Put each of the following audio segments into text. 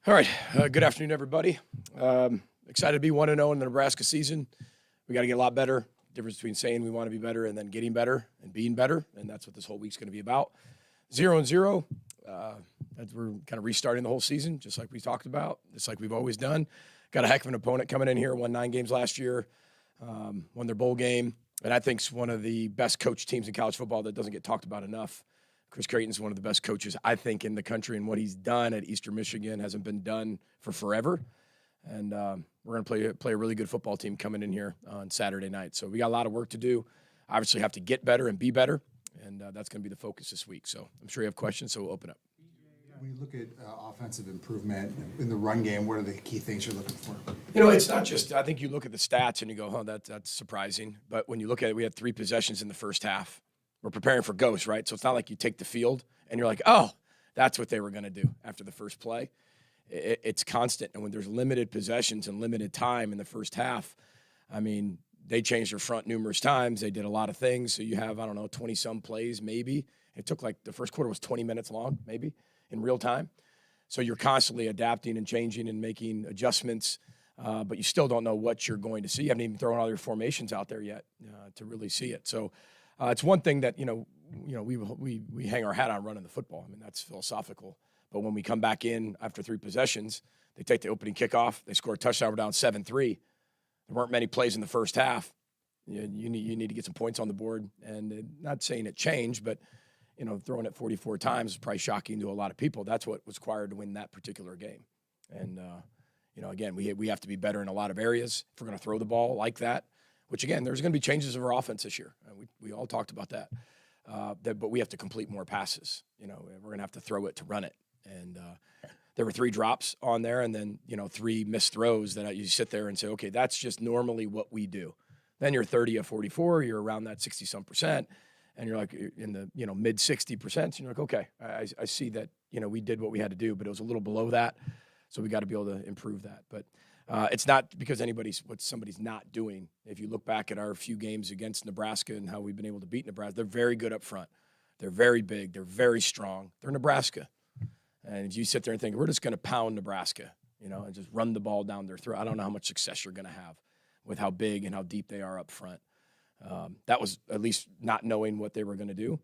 All right. Good afternoon, everybody. Excited to be 1-0 in the Nebraska season. We got to get a lot better. Difference between saying we want to be better and then getting better and being better, and that's what this whole week's going to be about. 0-0. We're kind of restarting the whole season, just like we talked about, just like we've always done. Got a heck of an opponent coming in here. Won 9 games last year. Won their bowl game, and I think it's one of the best coached teams in college football that doesn't get talked about enough. Chris Creighton's one of the best coaches, I think, in the country, and what he's done at Eastern Michigan hasn't been done for forever. And we're going to play a really good football team coming in here on Saturday night. So we got a lot of work to do. Obviously, have to get better and be better, and that's going to be the focus this week. So I'm sure you have questions, so we'll open up. When you look at offensive improvement in the run game, what are the key things you're looking for? You know, it's not just – I think you look at the stats and you go, that's surprising. But when you look at it, we had 3 possessions in the first half. We're preparing for ghosts, right? So it's not like you take the field and you're like, oh, that's what they were going to do after the first play. It's constant. And when there's limited possessions and limited time in the first half, I mean, they changed their front numerous times. They did a lot of things. So you have, 20-some plays maybe. It took the first quarter was 20 minutes long maybe in real time. So you're constantly adapting and changing and making adjustments, but you still don't know what you're going to see. You haven't even thrown all your formations out there yet to really see it. So it's one thing that, we hang our hat on running the football. I mean, that's philosophical. But when we come back in after 3 possessions, they take the opening kickoff. They score a touchdown. We're down 7-3. There weren't many plays in the first half. You need to get some points on the board. And not saying it changed, but, throwing it 44 times is probably shocking to a lot of people. That's what was required to win that particular game. And, again, we have to be better in a lot of areas if we're going to throw the ball like that. Which, again, there's going to be changes of our offense this year. We all talked about that. But we have to complete more passes. We're going to have to throw it to run it. And there were 3 drops on there and then, 3 missed throws that you sit there and say, okay, that's just normally what we do. Then you're 30 of 44, you're around that 60-some%, and you're like in the, mid-60%. And you're like, okay, I see that, we did what we had to do, but it was a little below that. So we got to be able to improve that. But it's not because somebody's not doing. If you look back at our few games against Nebraska and how we've been able to beat Nebraska, they're very good up front. They're very big. They're very strong. They're Nebraska. And if you sit there and think, we're just going to pound Nebraska, and just run the ball down their throat, I don't know how much success you're going to have with how big and how deep they are up front. That was at least not knowing what they were going to do.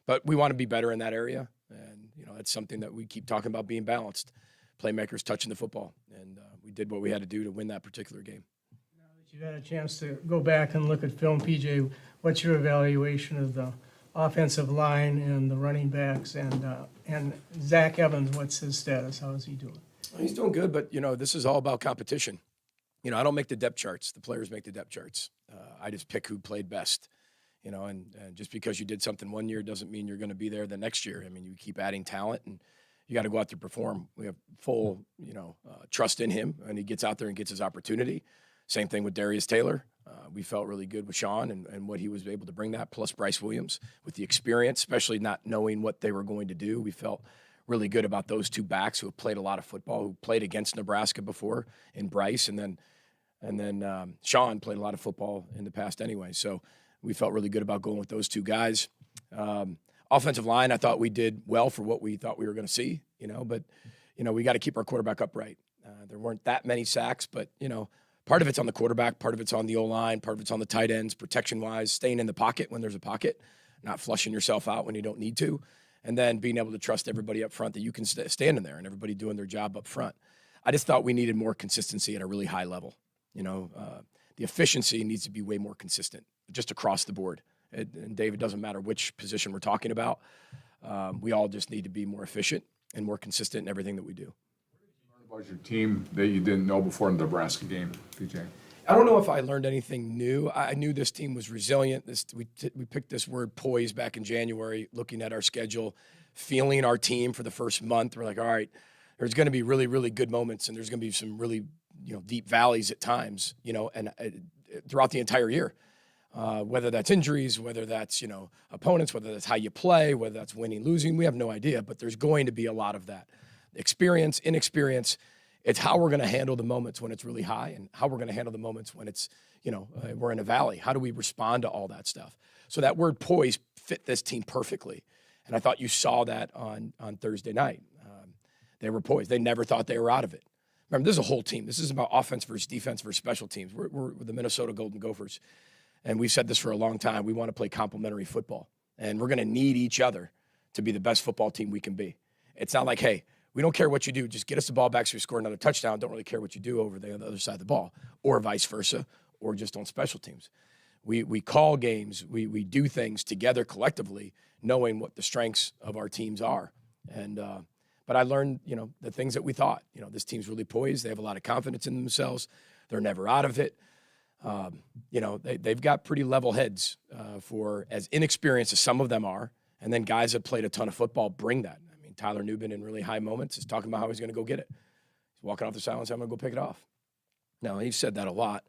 But we want to be better in that area. And, that's something that we keep talking about, being balanced. Playmakers touching the football, and we did what we had to do to win that particular game. Now that you've had a chance to go back and look at film, PJ, what's your evaluation of the offensive line and the running backs and Zach Evans? What's his status? How is he doing? He's doing good, but this is all about competition. I don't make the depth charts; the players make the depth charts. I just pick who played best. And just because you did something one year doesn't mean you're going to be there the next year. I mean, you keep adding talent and you got to go out there and perform. We have full, trust in him, and he gets out there and gets his opportunity. Same thing with Darius Taylor. We felt really good with Sean and what he was able to bring that, plus Bryce Williams with the experience, especially not knowing what they were going to do. We felt really good about those 2 backs who have played a lot of football, who played against Nebraska before in Bryce, and then Sean played a lot of football in the past anyway. So we felt really good about going with those 2 guys. Offensive line, I thought we did well for what we thought we were going to see, but, we got to keep our quarterback upright. There weren't that many sacks, but, part of it's on the quarterback, part of it's on the O-line, part of it's on the tight ends, protection-wise, staying in the pocket when there's a pocket, not flushing yourself out when you don't need to, and then being able to trust everybody up front that you can stand in there and everybody doing their job up front. I just thought we needed more consistency at a really high level. The efficiency needs to be way more consistent, just across the board. And Dave, it doesn't matter which position we're talking about. We all just need to be more efficient and more consistent in everything that we do. What about your team that you didn't know before in the Nebraska game, PJ? I don't know if I learned anything new. I knew this team was resilient. We picked this word poise back in January, looking at our schedule, feeling our team for the first month. We're like, all right, there's going to be really, really good moments, and there's going to be some really deep valleys at times, and throughout the entire year. Whether that's injuries, whether that's, opponents, whether that's how you play, whether that's winning, losing, we have no idea, but there's going to be a lot of that. Experience, inexperience, it's how we're going to handle the moments when it's really high and how we're going to handle the moments when it's, we're in a valley. How do we respond to all that stuff? So that word poise fit this team perfectly. And I thought you saw that on Thursday night. They were poised. They never thought they were out of it. Remember, this is a whole team. This is about offense versus defense versus special teams. We're the Minnesota Golden Gophers, and we've said this for a long time. We want to play complementary football, and we're going to need each other to be the best football team we can be. It's not like, hey, we don't care what you do. Just get us the ball back so we score another touchdown. Don't really care what you do over there on the other side of the ball, or vice versa, or just on special teams. We call games. We do things together collectively, knowing what the strengths of our teams are. And but I learned, the things that we thought. This team's really poised. They have a lot of confidence in themselves. They're never out of it. They've got pretty level heads for as inexperienced as some of them are. And then guys that played a ton of football bring that. I mean, Tyler Nubin in really high moments is talking about how he's going to go get it. He's walking off the sideline saying, I'm going to go pick it off. Now, he's said that a lot.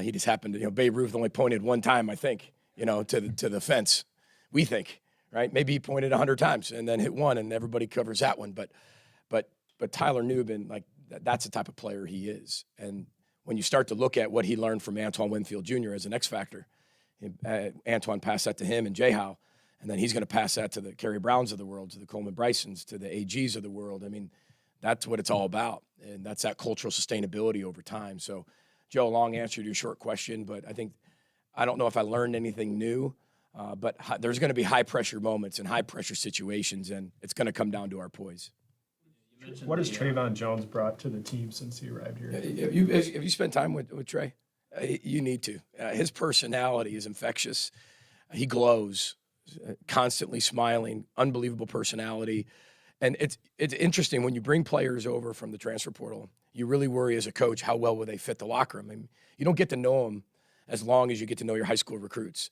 He just happened to, Babe Ruth only pointed one time, I think, to the fence, we think, right? Maybe he pointed 100 times and then hit one and everybody covers that one. But Tyler Nubin, like, that's the type of player he is. And when you start to look at what he learned from Antoine Winfield Jr. as an X factor, Antoine passed that to him and J-Howe, and then he's going to pass that to the Kerry Browns of the world, to the Coleman Brysons, to the AGs of the world. I mean, that's what it's all about, and that's that cultural sustainability over time. So, Joe, long answer to your short question, but I don't know if I learned anything new, but there's going to be high-pressure moments and high-pressure situations, and it's going to come down to our poise. What has Trayvon Jones brought to the team since he arrived here? Have you spent time with Trey? You need to. His personality is infectious. He glows, constantly smiling, unbelievable personality. And it's interesting when you bring players over from the transfer portal, you really worry as a coach, how well will they fit the locker room? I mean, you don't get to know them as long as you get to know your high school recruits.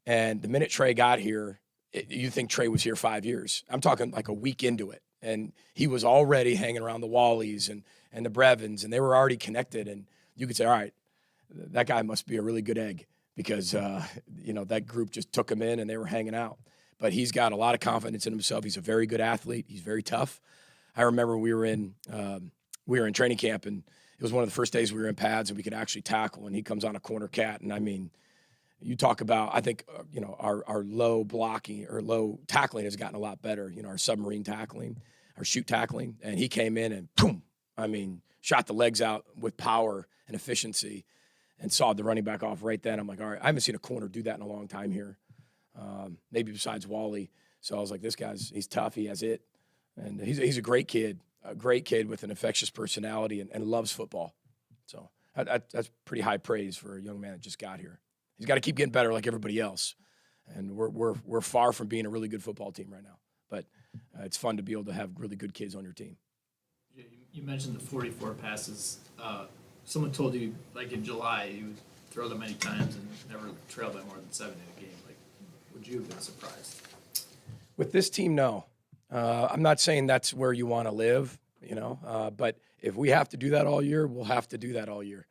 And the minute Trey got here, you think Trey was here 5 years. I'm talking like a week into it. And he was already hanging around the Wallies and the Brevins, and they were already connected. And you could say, all right, that guy must be a really good egg because, that group just took him in and they were hanging out. But he's got a lot of confidence in himself. He's a very good athlete. He's very tough. I remember we were in training camp, and it was one of the first days we were in pads and we could actually tackle, and he comes on a corner cat. And I mean, you talk about, I think, our low blocking or low tackling has gotten a lot better, our submarine tackling, our shoot tackling. And he came in and boom, shot the legs out with power and efficiency and sawed the running back off right then. I'm like, all right, I haven't seen a corner do that in a long time here. Maybe besides Wally. So I was like, he's tough. He has it. And he's a great kid with an infectious personality and loves football. So that's pretty high praise for a young man that just got here. He's got to keep getting better like everybody else. And we're far from being a really good football team right now. But it's fun to be able to have really good kids on your team. You mentioned the 44 passes. Someone told you, like in July, you would throw them many times and never trail by more than 7 in a game. Like, would you have been surprised? With this team, no. I'm not saying that's where you want to live, but if we have to do that all year, we'll have to do that all year.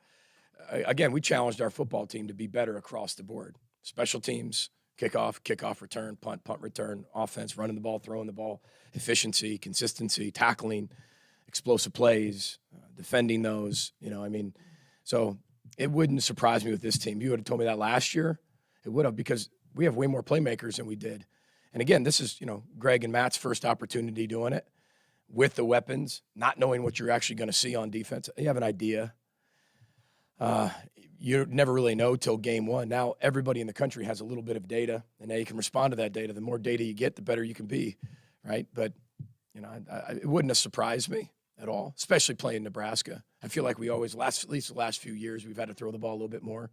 Again, we challenged our football team to be better across the board. Special teams, kickoff return, punt return, offense, running the ball, throwing the ball, efficiency, consistency, tackling, explosive plays, defending those, So it wouldn't surprise me with this team. You would have told me that last year, it would have, because we have way more playmakers than we did. And again, this is, Greg and Matt's first opportunity doing it with the weapons, not knowing what you're actually going to see on defense. You have an idea. You never really know till game one. Now everybody in the country has a little bit of data, and now you can respond to that data. The more data you get, the better you can be, right? But, it wouldn't have surprised me at all, especially playing Nebraska. I feel like we always, at least the last few years, we've had to throw the ball a little bit more,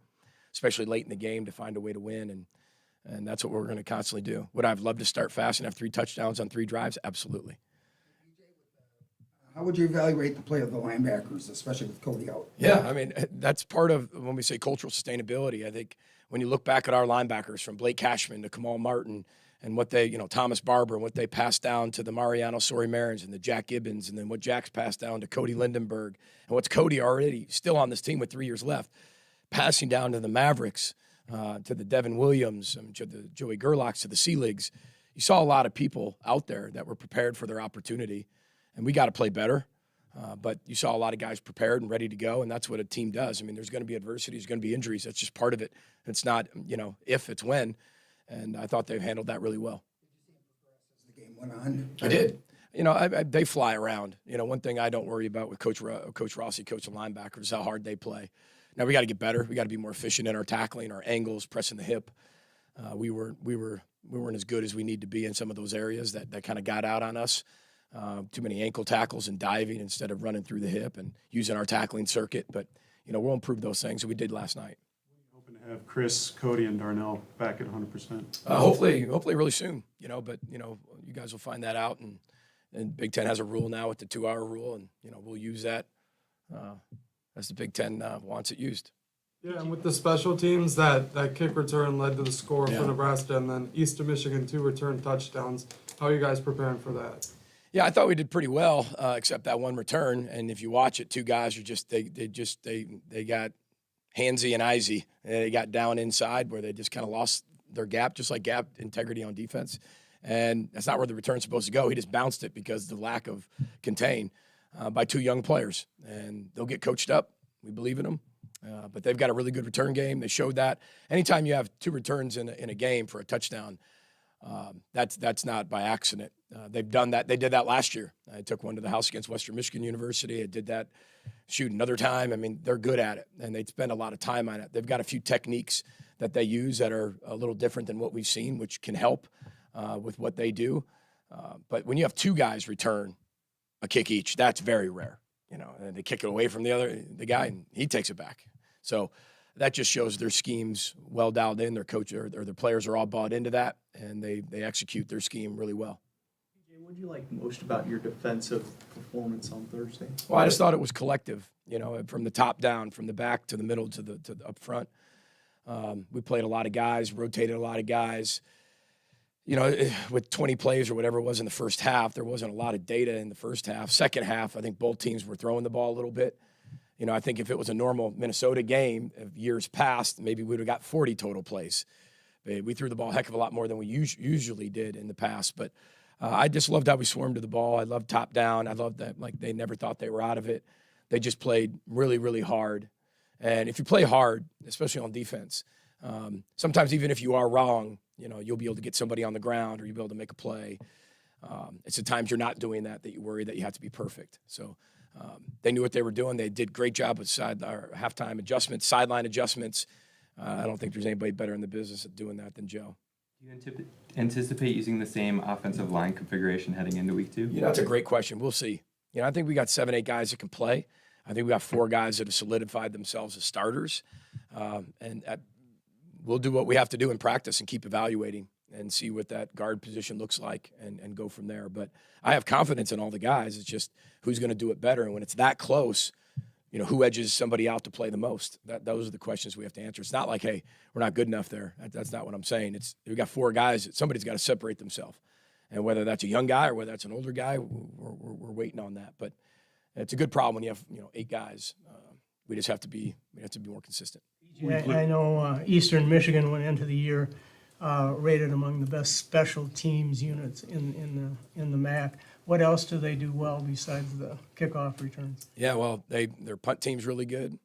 especially late in the game to find a way to win, and that's what we're going to constantly do. Would I have loved to start fast and have 3 touchdowns on 3 drives? Absolutely. How would you evaluate the play of the linebackers, especially with Cody out? Yeah, that's part of when we say cultural sustainability. I think when you look back at our linebackers from Blake Cashman to Kamal Martin and what they, Thomas Barber and what they passed down to the Mariano Sori-Marins and the Jack Gibbons, and then what Jack's passed down to Cody Lindenberg, and what's Cody already still on this team with 3 years left, passing down to the Mavericks, to the Devin Williams, to the Joey Gerlachs, to the Sealigs. You saw a lot of people out there that were prepared for their opportunity. And we got to play better, but you saw a lot of guys prepared and ready to go, and that's what a team does. There's going to be adversity, there's going to be injuries. That's just part of it. It's not, if, it's when. And I thought they've handled that really well. As the game went on? I did. They fly around. One thing I don't worry about with Coach Rossi, coaching linebackers, is how hard they play. Now we got to get better. We got to be more efficient in our tackling, our angles, pressing the hip. We weren't as good as we need to be in some of those areas that kind of got out on us. Too many ankle tackles and diving instead of running through the hip and using our tackling circuit. But we'll improve those things that we did last night. Hoping to have Chris, Cody, and Darnell back at 100%. Hopefully really soon. But you guys will find that out, and Big Ten has a rule now with the 2-hour rule, and we'll use that as the Big Ten wants it used. Yeah, and with the special teams, that kick return led to the score Yeah. for Nebraska, and then Eastern Michigan 2 return touchdowns. How are you guys preparing for that? Yeah, I thought we did pretty well, except that one return. And if you watch it, two guys are they got handsy and eyesy. They got down inside where they just kind of lost their gap, just like gap integrity on defense. And that's not where the return's supposed to go. He just bounced it because of the lack of contain by two young players. And they'll get coached up. We believe in them. But they've got a really good return game. They showed that. Anytime you have two returns in a game for a touchdown, that's not by accident. They've done that. They did that last year. I took one to the house against Western Michigan University. I did that another time. I mean, they're good at it, and they spend a lot of time on it. They've got a few techniques that they use that are a little different than what we've seen, which can help with what they do. But when you have two guys return a kick each, that's very rare. And they kick it away from the guy, and he takes it back. So that just shows their scheme's well dialed in. Their coach or their players are all bought into that, and they execute their scheme really well. What did you like most about your defensive performance on Thursday? Well, I just thought it was collective, from the top down, from the back to the middle to the up front. We played a lot of guys, rotated a lot of guys. With 20 plays or whatever it was in the first half, there wasn't a lot of data in the first half. Second half, I think both teams were throwing the ball a little bit. I think if it was a normal Minnesota game of years past, maybe we would have got 40 total plays. We threw the ball a heck of a lot more than we usually did in the past. But I just loved how we swarmed to the ball. I loved top down. I loved that, they never thought they were out of it. They just played really, really hard. And if you play hard, especially on defense, sometimes even if you are wrong, you'll be able to get somebody on the ground or you'll be able to make a play. It's the times you're not doing that you worry that you have to be perfect. So they knew what they were doing. They did a great job with halftime adjustments, sideline adjustments. I don't think there's anybody better in the business at doing that than Joe. Do you anticipate using the same offensive line configuration heading into week 2? That's a great question. We'll see. I think we got 7-8 guys that can play. I think we got 4 guys that have solidified themselves as starters. We'll do what we have to do in practice and keep evaluating and see what that guard position looks like and go from there. But I have confidence in all the guys. It's just who's going to do it better. And when it's that close, who edges somebody out to play the most? Those are the questions we have to answer. It's not like, hey, we're not good enough there. That's not what I'm saying. We got 4 guys. Somebody's got to separate themselves. And whether that's a young guy or whether that's an older guy, we're waiting on that. But it's a good problem when you have 8 guys. We just have to be more consistent. I know Eastern Michigan went into the year rated among the best special teams units in the MAC. What else do they do well besides the kickoff returns? Yeah, well, their punt team's really good.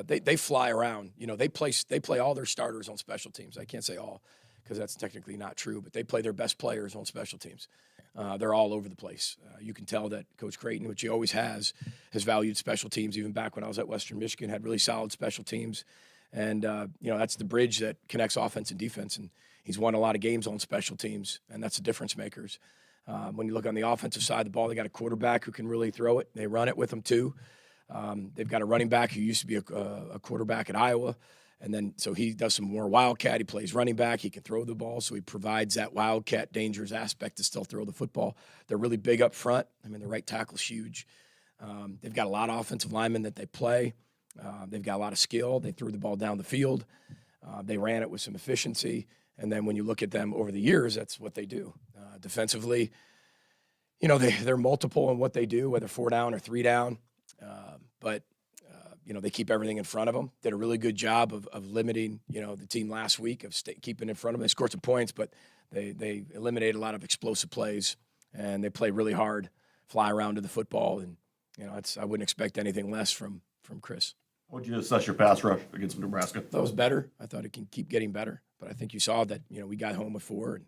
They fly around. They play all their starters on special teams. I can't say all because that's technically not true, but they play their best players on special teams. They're all over the place. You can tell that Coach Creighton, which he always has valued special teams. Even back when I was at Western Michigan, had really solid special teams. And, that's the bridge that connects offense and defense. And he's won a lot of games on special teams, and that's the difference makers. When you look on the offensive side of the ball, they got a quarterback who can really throw it. They run it with them, too. They've got a running back who used to be a quarterback at Iowa. And then so he does some more wildcat. He plays running back. He can throw the ball, so he provides that wildcat dangerous aspect to still throw the football. They're really big up front. I mean, the right tackle's huge. They've got a lot of offensive linemen that they play. They've got a lot of skill. They threw the ball down the field. They ran it with some efficiency. And then when you look at them over the years, that's what they do. Defensively, they're multiple in what they do, whether 4 down or 3 down. But they keep everything in front of them. Did a really good job of limiting, the team last week of keeping in front of them. They scored some points, but they eliminated a lot of explosive plays, and they play really hard, fly around to the football. And, I wouldn't expect anything less from Chris. How would you assess your pass rush against Nebraska? That was better. I thought it can keep getting better. But I think you saw that, we got home with 4, and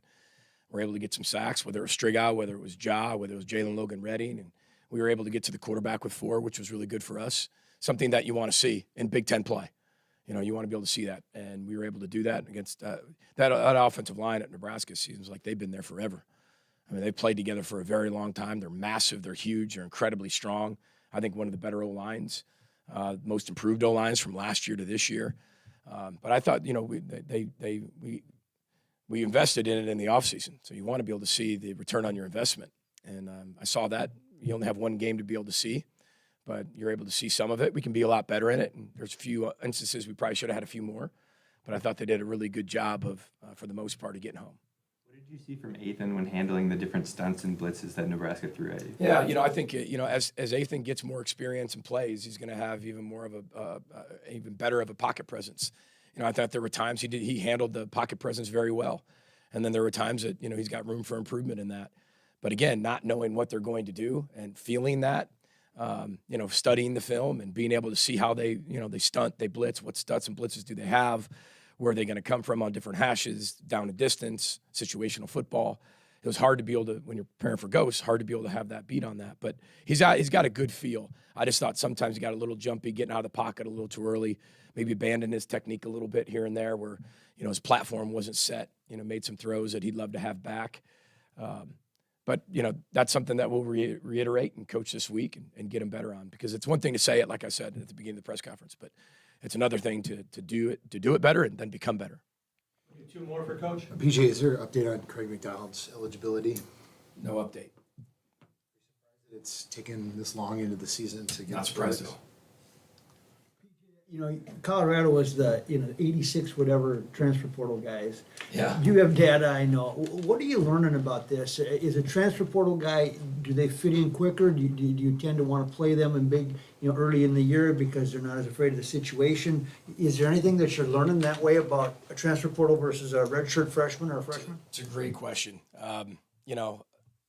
were able to get some sacks, whether it was Strigow, whether it was Ja, whether it was Jalen Logan Redding, and we were able to get to the quarterback with 4, which was really good for us. Something that you want to see in Big Ten play. You know, you want to be able to see that, and we were able to do that against that offensive line at Nebraska. Seems like they've been there forever. I mean, they've played together for a very long time. They're massive, they're huge, they're incredibly strong. I think one of the better O-lines, most improved O-lines from last year to this year. But I thought, you know, we invested in it in the offseason, so you want to be able to see the return on your investment. And I saw that. You only have one game to be able to see, but you're able to see some of it. We can be a lot better in it, and there's a few instances we probably should have had a few more, but I thought they did a really good job of, for the most part, of getting home. What did you see from Ethan when handling the different stunts and blitzes that Nebraska threw at you? Yeah, you know, I think, you know, as Ethan gets more experience and plays, he's going to have even more of even better of a pocket presence. You know, I thought there were times he handled the pocket presence very well, and then there were times that, you know, he's got room for improvement in that. But again, not knowing what they're going to do and feeling that, you know, studying the film and being able to see how they, you know, they stunt, they blitz, what stunts and blitzes do they have, where are they going to come from on different hashes, down a distance, situational football. It was hard to be able to, when you're preparing for ghosts, hard to be able to have that beat on that. But he's got a good feel. I just thought sometimes he got a little jumpy, getting out of the pocket a little too early, maybe abandoned his technique a little bit here and there where, you know, his platform wasn't set, you know, made some throws that he'd love to have back. But, you know, that's something that we'll reiterate and coach this week and get him better on, because it's one thing to say it, like I said at the beginning of the press conference, but it's another thing to do it better and then become better. 2 more for Coach. PJ, is there an update on Craig McDonald's eligibility? No update. It's taken this long into the season to get. Not surprised. You know, Colorado was the, 86 whatever transfer portal guys. Yeah. You have data, I know. What are you learning about this? Is a transfer portal guy, do they fit in quicker? Do you tend to want to play them in big, early in the year because they're not as afraid of the situation? Is there anything that you're learning that way about a transfer portal versus a redshirt freshman or a freshman? It's a great question. You know,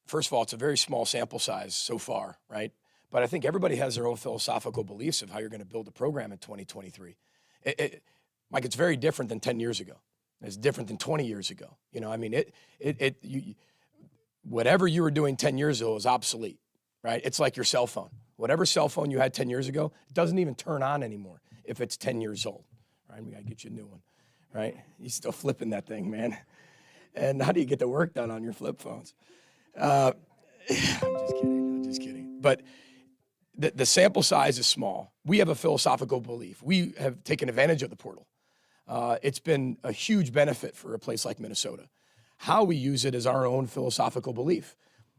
first of all, it's a very small sample size so far, right? But I think everybody has their own philosophical beliefs of how you're going to build a program in 2023. Mike, it's very different than 10 years ago. It's different than 20 years ago. You know, I mean, whatever you were doing 10 years ago is obsolete, right? It's like your cell phone. Whatever cell phone you had 10 years ago, it doesn't even turn on anymore if it's 10 years old, right? We got to get you a new one, right? You're still flipping that thing, man. And how do you get the work done on your flip phones? I'm just kidding. But the sample size is small. We have a philosophical belief. We have taken advantage of the portal. It's been a huge benefit for a place like Minnesota. How we use it is our own philosophical belief.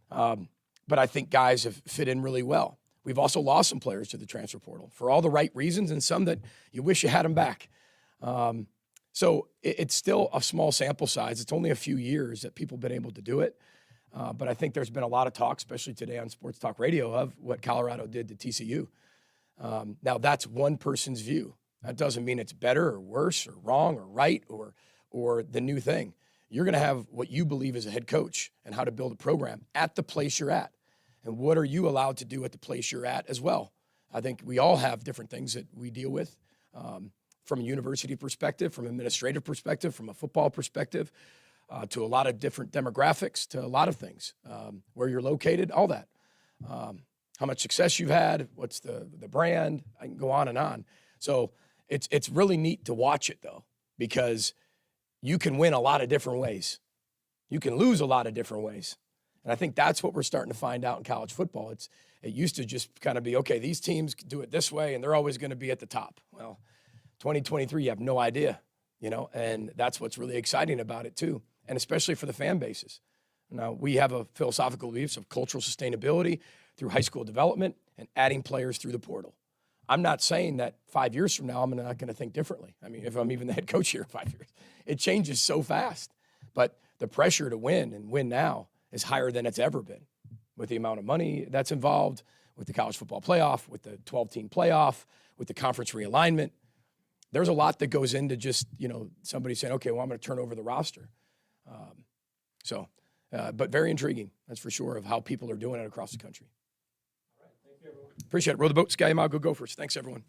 But I think guys have fit in really well. We've also lost some players to the transfer portal for all the right reasons, and some that you wish you had them back. So it's still a small sample size. It's only a few years that people have been able to do it. But I think there's been a lot of talk, especially today on Sports Talk Radio, of what Colorado did to TCU. Now, that's one person's view. That doesn't mean it's better or worse or wrong or right or the new thing. You're going to have what you believe as a head coach and how to build a program at the place you're at. And what are you allowed to do at the place you're at as well? I think we all have different things that we deal with from a university perspective, from an administrative perspective, from a football perspective. To a lot of different demographics, to a lot of things, where you're located, all that. How much success you've had, what's the brand, I can go on and on. So it's really neat to watch it, though, because you can win a lot of different ways. You can lose a lot of different ways. And I think that's what we're starting to find out in college football. It used to just kind of be, okay, these teams do it this way, and they're always going to be at the top. Well, 2023, you have no idea, and that's what's really exciting about it, too. And especially for the fan bases. Now, we have a philosophical beliefs of cultural sustainability through high school development and adding players through the portal. I'm not saying that 5 years from now I'm not going to think differently. I mean, if I'm even the head coach here in 5 years, it changes so fast. But the pressure to win and win now is higher than it's ever been, with the amount of money that's involved, with the college football playoff, with the 12-team playoff, with the conference realignment. There's a lot that goes into just, somebody saying, okay, well, I'm going to turn over the roster. But very intriguing, that's for sure, of how people are doing it across the country. All right, thank you, everyone. Appreciate it. Row the boat, Sky Mile, go Gophers. Thanks, everyone.